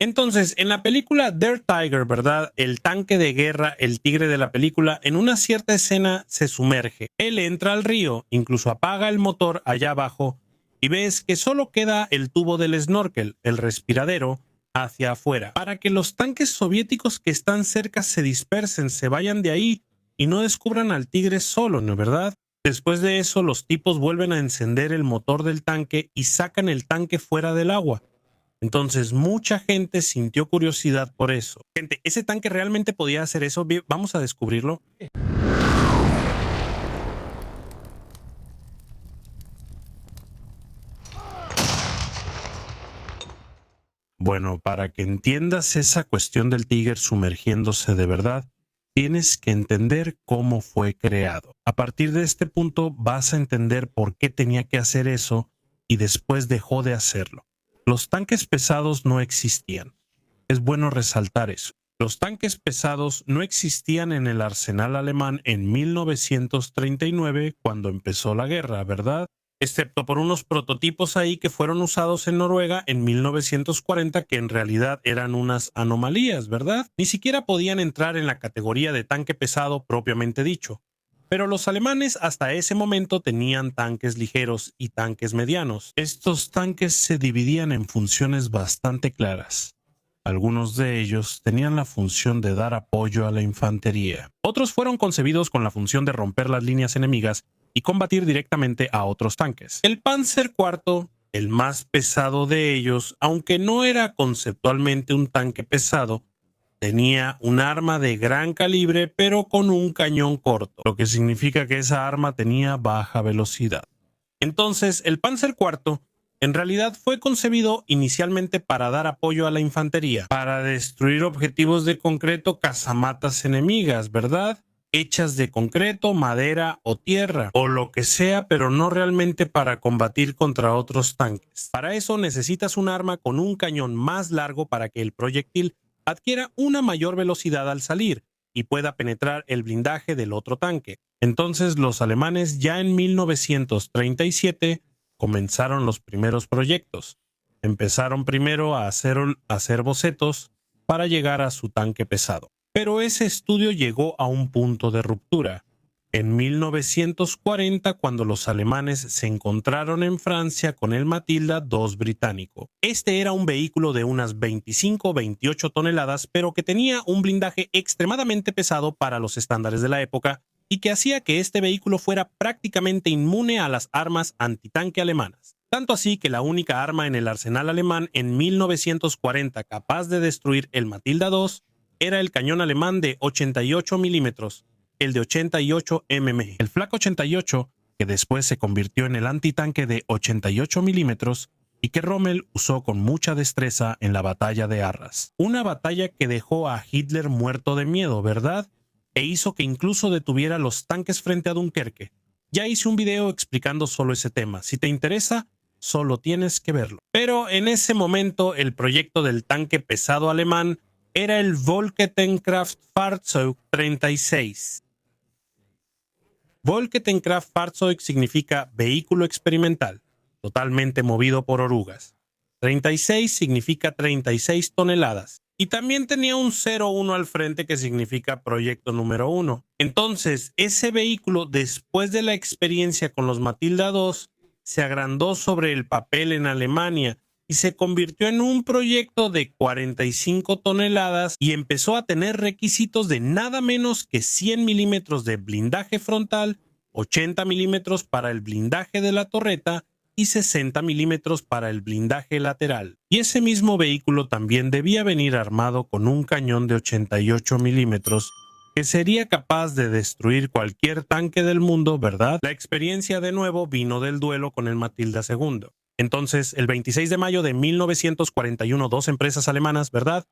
Entonces, en la película Der Tiger, ¿verdad? El tanque de guerra, el tigre de la película, en una cierta escena se sumerge. Él entra al río, incluso apaga el motor allá abajo y ves que solo queda el tubo del snorkel, el respiradero, hacia afuera, para que los tanques soviéticos que están cerca se dispersen, se vayan de ahí y no descubran al tigre solo, ¿no es verdad? Después de eso, los tipos vuelven a encender el motor del tanque y sacan el tanque fuera del agua. Entonces, mucha gente sintió curiosidad por eso. Gente, ¿ese tanque realmente podía hacer eso? Vamos a descubrirlo. Bueno, para que entiendas esa cuestión del Tiger sumergiéndose de verdad, tienes que entender cómo fue creado. A partir de este punto vas a entender por qué tenía que hacer eso y después dejó de hacerlo. Los tanques pesados no existían. Es bueno resaltar eso. Los tanques pesados no existían en el arsenal alemán en 1939 cuando empezó la guerra, ¿verdad? Excepto por unos prototipos ahí que fueron usados en Noruega en 1940 que en realidad eran unas anomalías, ¿verdad? Ni siquiera podían entrar en la categoría de tanque pesado propiamente dicho. Pero los alemanes hasta ese momento tenían tanques ligeros y tanques medianos. Estos tanques se dividían en funciones bastante claras. Algunos de ellos tenían la función de dar apoyo a la infantería. Otros fueron concebidos con la función de romper las líneas enemigas y combatir directamente a otros tanques. El Panzer IV, el más pesado de ellos, aunque no era conceptualmente un tanque pesado, tenía un arma de gran calibre pero con un cañón corto, lo que significa que esa arma tenía baja velocidad. Entonces, el Panzer IV en realidad fue concebido inicialmente para dar apoyo a la infantería, para destruir objetivos de concreto, casamatas enemigas, ¿verdad? Hechas de concreto, madera o tierra, o lo que sea, pero no realmente para combatir contra otros tanques. Para eso necesitas un arma con un cañón más largo para que el proyectil adquiera una mayor velocidad al salir y pueda penetrar el blindaje del otro tanque. Entonces los alemanes ya en 1937 comenzaron los primeros proyectos. Empezaron primero a hacer bocetos para llegar a su tanque pesado. Pero ese estudio llegó a un punto de ruptura. En 1940, cuando los alemanes se encontraron en Francia con el Matilda II británico. Este era un vehículo de unas 25 o 28 toneladas, pero que tenía un blindaje extremadamente pesado para los estándares de la época y que hacía que este vehículo fuera prácticamente inmune a las armas antitanque alemanas. Tanto así que la única arma en el arsenal alemán en 1940 capaz de destruir el Matilda II era el cañón alemán de 88 milímetros, el de 88 mm. El Flak 88, que después se convirtió en el antitanque de 88 milímetros y que Rommel usó con mucha destreza en la batalla de Arras. Una batalla que dejó a Hitler muerto de miedo, ¿verdad? E hizo que incluso detuviera los tanques frente a Dunkerque. Ya hice un video explicando solo ese tema. Si te interesa, solo tienes que verlo. Pero en ese momento el proyecto del tanque pesado alemán era el Volketenkraftfahrzeug 36. Volketenkraftfahrzeug significa vehículo experimental, totalmente movido por orugas. 36 significa 36 toneladas. Y también tenía un 01 al frente que significa proyecto número 1. Entonces, ese vehículo, después de la experiencia con los Matilda II, se agrandó sobre el papel en Alemania y se convirtió en un proyecto de 45 toneladas y empezó a tener requisitos de nada menos que 100 milímetros de blindaje frontal, 80 milímetros para el blindaje de la torreta y 60 milímetros para el blindaje lateral. Y ese mismo vehículo también debía venir armado con un cañón de 88 milímetros que sería capaz de destruir cualquier tanque del mundo, ¿verdad? La experiencia de nuevo vino del duelo con el Matilda II. Entonces, el 26 de mayo de 1941, dos empresas alemanas, ¿verdad?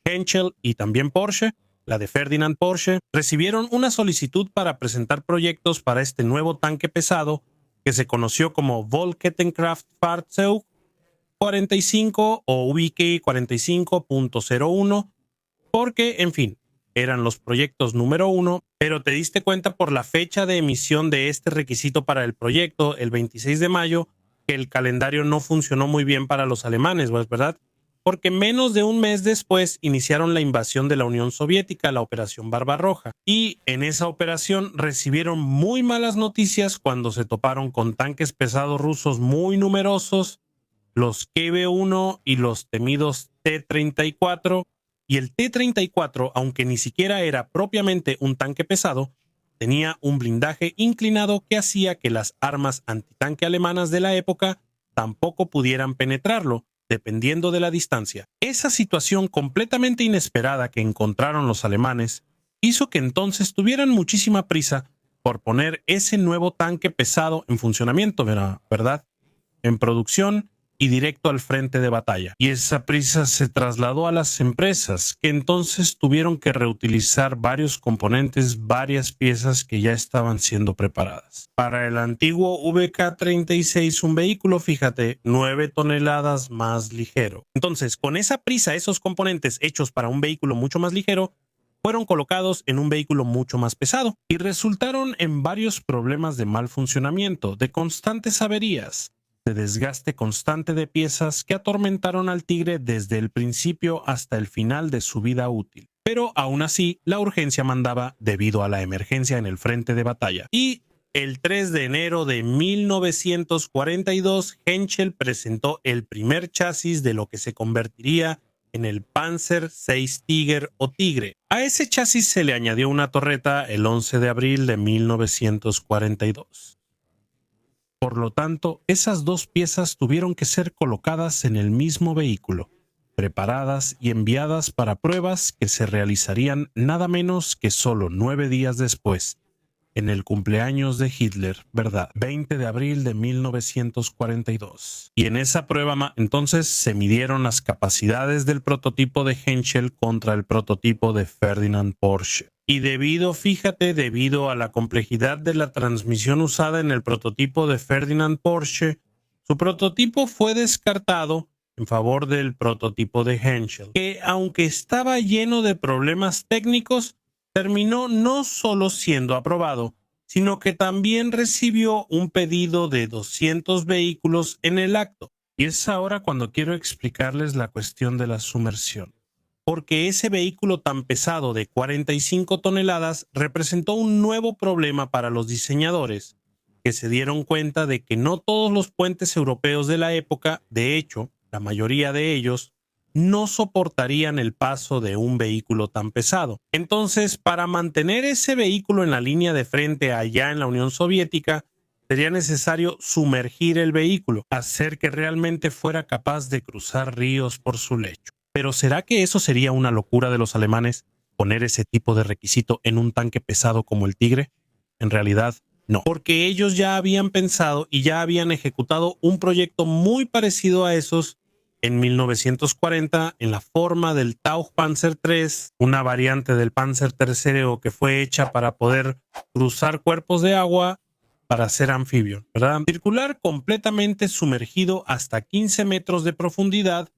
Henschel y también Porsche, la de Ferdinand Porsche, recibieron una solicitud para presentar proyectos para este nuevo tanque pesado que se conoció como Volketenkraftfahrzeug 45 o VK 45.01, porque, en fin, eran los proyectos número 1, pero te diste cuenta por la fecha de emisión de este requisito para el proyecto, el 26 de mayo, que el calendario no funcionó muy bien para los alemanes, ¿verdad? porque menos de un mes después iniciaron la invasión de la Unión Soviética, la Operación Barbarroja, y en esa operación recibieron muy malas noticias cuando se toparon con tanques pesados rusos muy numerosos, los KV-1 y los temidos T-34, y el T-34, aunque ni siquiera era propiamente un tanque pesado, tenía un blindaje inclinado que hacía que las armas antitanque alemanas de la época tampoco pudieran penetrarlo, dependiendo de la distancia. Esa situación completamente inesperada que encontraron los alemanes hizo que entonces tuvieran muchísima prisa por poner ese nuevo tanque pesado en funcionamiento, ¿verdad? En producción y directo al frente de batalla. Y esa prisa se trasladó a las empresas, que entonces tuvieron que reutilizar varios componentes, varias piezas que ya estaban siendo preparadas. Para el antiguo VK-36, un vehículo, fíjate, 9 toneladas más ligero. Entonces, con esa prisa, esos componentes hechos para un vehículo mucho más ligero fueron colocados en un vehículo mucho más pesado y resultaron en varios problemas de mal funcionamiento, de constantes averías, de desgaste constante de piezas que atormentaron al Tigre desde el principio hasta el final de su vida útil. Pero aún así, la urgencia mandaba debido a la emergencia en el frente de batalla. Y el 3 de enero de 1942, Henschel presentó el primer chasis de lo que se convertiría en el Panzer VI Tiger o Tigre. A ese chasis se le añadió una torreta el 11 de abril de 1942. Por lo tanto, esas dos piezas tuvieron que ser colocadas en el mismo vehículo, preparadas y enviadas para pruebas que se realizarían nada menos que solo 9 días después, en el cumpleaños de Hitler, ¿verdad? 20 de abril de 1942. Y en esa prueba entonces se midieron las capacidades del prototipo de Henschel contra el prototipo de Ferdinand Porsche. Y debido a la complejidad de la transmisión usada en el prototipo de Ferdinand Porsche, su prototipo fue descartado en favor del prototipo de Henschel, que aunque estaba lleno de problemas técnicos, terminó no solo siendo aprobado, sino que también recibió un pedido de 200 vehículos en el acto. Y es ahora cuando quiero explicarles la cuestión de la sumersión, porque ese vehículo tan pesado de 45 toneladas representó un nuevo problema para los diseñadores, que se dieron cuenta de que no todos los puentes europeos de la época, de hecho, la mayoría de ellos, no soportarían el paso de un vehículo tan pesado. Entonces, para mantener ese vehículo en la línea de frente allá en la Unión Soviética, sería necesario sumergir el vehículo, hacer que realmente fuera capaz de cruzar ríos por su lecho. Pero ¿será que eso sería una locura de los alemanes, poner ese tipo de requisito en un tanque pesado como el Tigre? En realidad, no, porque ellos ya habían pensado y ya habían ejecutado un proyecto muy parecido a esos en 1940 en la forma del Tauchpanzer III, una variante del Panzer III que fue hecha para poder cruzar cuerpos de agua para ser anfibio, ¿verdad? Circular completamente sumergido hasta 15 metros de profundidad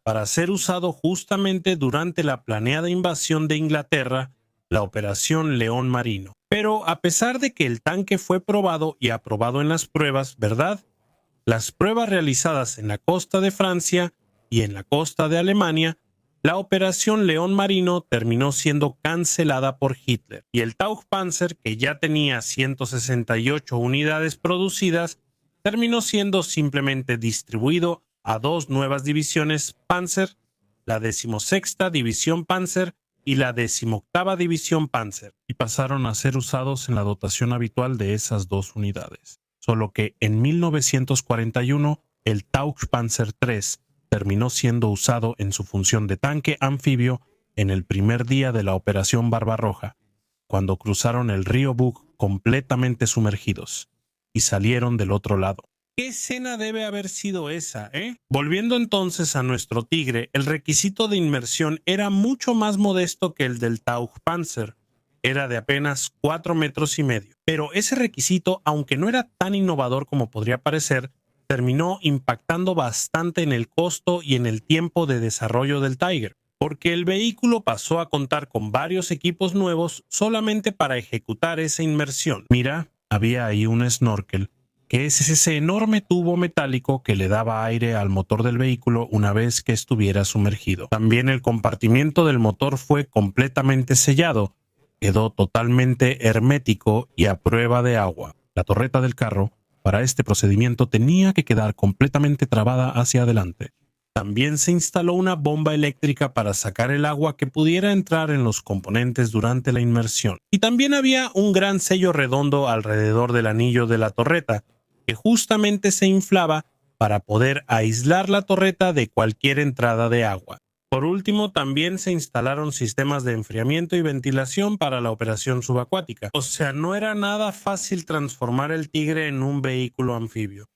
para ser usado justamente durante la planeada invasión de Inglaterra, la Operación León Marino. Pero a pesar de que el tanque fue probado y aprobado en las pruebas, ¿verdad? Las pruebas realizadas en la costa de Francia y en la costa de Alemania, la Operación León Marino terminó siendo cancelada por Hitler y el Tauchpanzer, que ya tenía 168 unidades producidas, terminó siendo simplemente distribuido a dos nuevas divisiones Panzer, la 16ª División Panzer y la 18ª División Panzer, y pasaron a ser usados en la dotación habitual de esas dos unidades. Solo que en 1941 el Tauchpanzer III terminó siendo usado en su función de tanque anfibio en el primer día de la Operación Barbarroja, cuando cruzaron el río Bug completamente sumergidos y salieron del otro lado. ¿Qué escena debe haber sido esa, Volviendo entonces a nuestro Tigre, el requisito de inmersión era mucho más modesto que el del Tauchpanzer. Era de apenas 4,5 metros. Pero ese requisito, aunque no era tan innovador como podría parecer, terminó impactando bastante en el costo y en el tiempo de desarrollo del Tiger, porque el vehículo pasó a contar con varios equipos nuevos solamente para ejecutar esa inmersión. Mira, había ahí un snorkel que es ese enorme tubo metálico que le daba aire al motor del vehículo una vez que estuviera sumergido. También el compartimiento del motor fue completamente sellado, quedó totalmente hermético y a prueba de agua. La torreta del carro, para este procedimiento, tenía que quedar completamente trabada hacia adelante. También se instaló una bomba eléctrica para sacar el agua que pudiera entrar en los componentes durante la inmersión. Y también había un gran sello redondo alrededor del anillo de la torreta, que justamente se inflaba para poder aislar la torreta de cualquier entrada de agua. Por último, también se instalaron sistemas de enfriamiento y ventilación para la operación subacuática. O sea, no era nada fácil transformar el Tigre en un vehículo anfibio.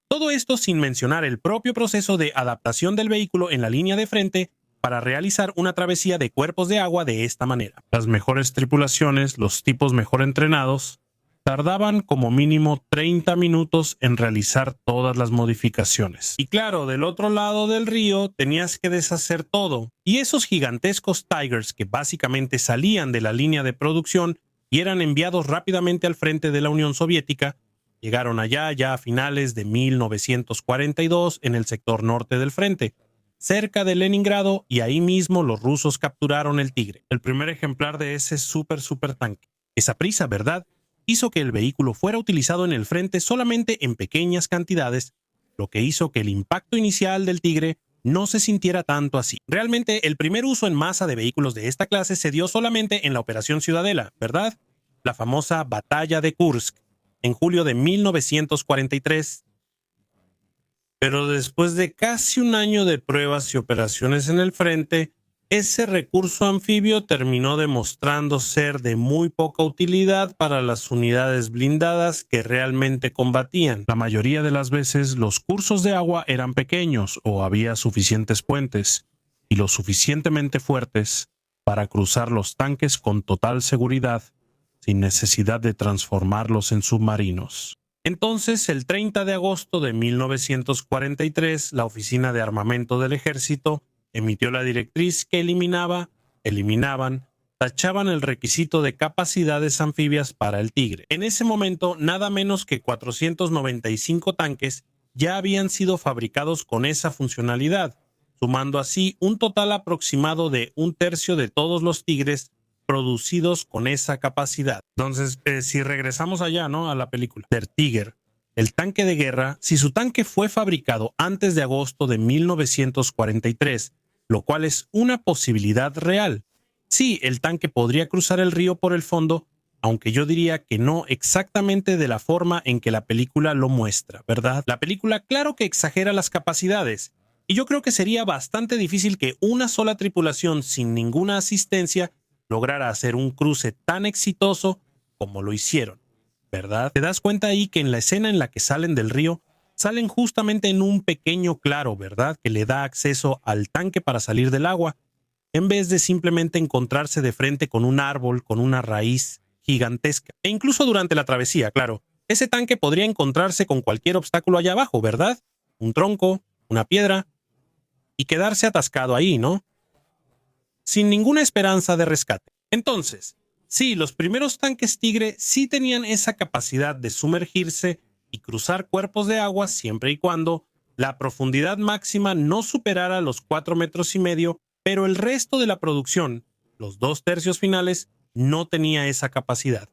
Todo esto sin mencionar el propio proceso de adaptación del vehículo en la línea de frente para realizar una travesía de cuerpos de agua de esta manera. Las mejores tripulaciones, los tipos mejor entrenados, tardaban como mínimo 30 minutos en realizar todas las modificaciones. Y claro, del otro lado del río tenías que deshacer todo. Y esos gigantescos Tigers que básicamente salían de la línea de producción y eran enviados rápidamente al frente de la Unión Soviética, llegaron allá ya a finales de 1942 en el sector norte del frente, cerca de Leningrado, y ahí mismo los rusos capturaron el Tigre, el primer ejemplar de ese super tanque. Esa prisa, ¿verdad?, hizo que el vehículo fuera utilizado en el frente solamente en pequeñas cantidades, lo que hizo que el impacto inicial del Tigre no se sintiera tanto así. Realmente, el primer uso en masa de vehículos de esta clase se dio solamente en la Operación Ciudadela, ¿verdad?, la famosa Batalla de Kursk, en julio de 1943. Pero después de casi un año de pruebas y operaciones en el frente, ese recurso anfibio terminó demostrando ser de muy poca utilidad para las unidades blindadas que realmente combatían. La mayoría de las veces los cursos de agua eran pequeños o había suficientes puentes y lo suficientemente fuertes para cruzar los tanques con total seguridad, sin necesidad de transformarlos en submarinos. Entonces, el 30 de agosto de 1943, la Oficina de Armamento del Ejército emitió la directriz que tachaban el requisito de capacidades anfibias para el Tigre. En ese momento, nada menos que 495 tanques ya habían sido fabricados con esa funcionalidad, sumando así un total aproximado de 1/3 de todos los Tigres producidos con esa capacidad. Entonces, si regresamos allá, ¿no?, a la película Der Tiger, el tanque de guerra, si su tanque fue fabricado antes de agosto de 1943, lo cual es una posibilidad real. Sí, el tanque podría cruzar el río por el fondo, aunque yo diría que no exactamente de la forma en que la película lo muestra, ¿verdad? La película claro que exagera las capacidades, y yo creo que sería bastante difícil que una sola tripulación sin ninguna asistencia lograra hacer un cruce tan exitoso como lo hicieron, ¿verdad? Te das cuenta ahí que en la escena en la que salen del río, salen justamente en un pequeño claro, ¿verdad?, que le da acceso al tanque para salir del agua, en vez de simplemente encontrarse de frente con un árbol, con una raíz gigantesca. E incluso durante la travesía, claro, ese tanque podría encontrarse con cualquier obstáculo allá abajo, ¿verdad? Un tronco, una piedra, y quedarse atascado ahí, ¿no?, sin ninguna esperanza de rescate. Entonces, sí, los primeros tanques Tigre sí tenían esa capacidad de sumergirse y cruzar cuerpos de agua siempre y cuando la profundidad máxima no superara los 4,5 metros, pero el resto de la producción, los 2/3 finales, no tenía esa capacidad.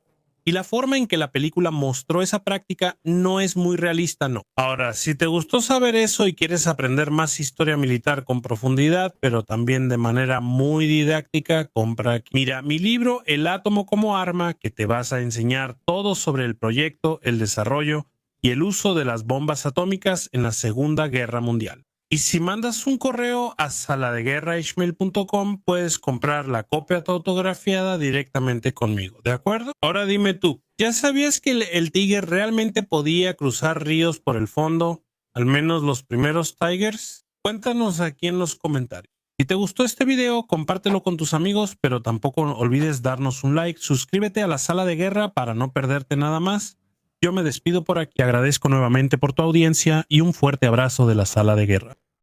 Y la forma en que la película mostró esa práctica no es muy realista, no. Ahora, si te gustó saber eso y quieres aprender más historia militar con profundidad, pero también de manera muy didáctica, compra aquí. Mira, mi libro El átomo como arma, que te vas a enseñar todo sobre el proyecto, el desarrollo y el uso de las bombas atómicas en la Segunda Guerra Mundial. Y si mandas un correo a saladeguerra@gmail.com, puedes comprar la copia autografiada directamente conmigo, ¿de acuerdo? Ahora dime tú, ¿ya sabías que el Tiger realmente podía cruzar ríos por el fondo? Al menos los primeros Tigers. Cuéntanos aquí en los comentarios. Si te gustó este video, compártelo con tus amigos, pero tampoco olvides darnos un like, suscríbete a la Sala de Guerra para no perderte nada más. Yo me despido por aquí, agradezco nuevamente por tu audiencia y un fuerte abrazo de la Sala de Guerra.